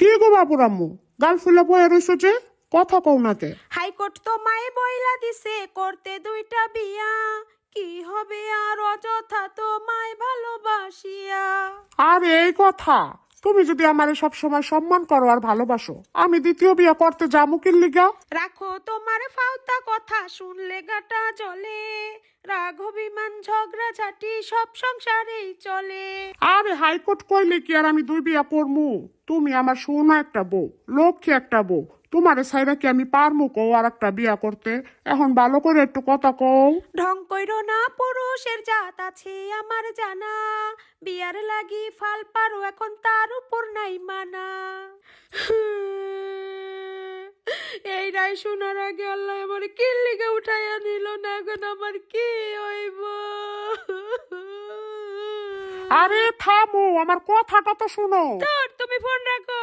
কি গো বাবুর আম্মু, গাল ফুলে বয়ে রইছো যে, কথা কও নাতে? হাইকোর্ট তো মায়ে বইলা দিছে করতে দুইটা বিয়া, কি হবে আর অযথা তো মায় ভালোবাসিয়া। আর এই কথা, তুমি যদি আমারে সব সময় সম্মান করো আর ভালোবাসো, আমি দ্বিতীয় বিয়ে করতে যাবো কি লিগা? রাখো তোমার ফাউতা কথা, শুনলে গাটা জ্বলে, রাগ অভিমান ঝগড়া ঝাঁটি সব সংসারেই চলে। আরে হাইকোর্ট কইলে কি আর আমি দুই বিয়া করমু? তুমি আমার সোনা একটা বউ, লক্ষ্মী একটা বউ, তোমারে ছাইরা কি আমি পারমু কও আর একটা বিয়া করতে? এখন ভালো করে একটু কথা কও। ঢং কইরো না, পুরুষের জাত আছে আমার জানা, বিয়ার লাগি ফাল পারো এখন তার উপর নাই মানা। এই রায় শোনার আগে আল্লাহ আমার কি লিগে উঠাইয়া নিল না, এখন আমার কি হইব? আরে থামো, আমার কথাটা তো শুনো। তুমি ফোন রাখো।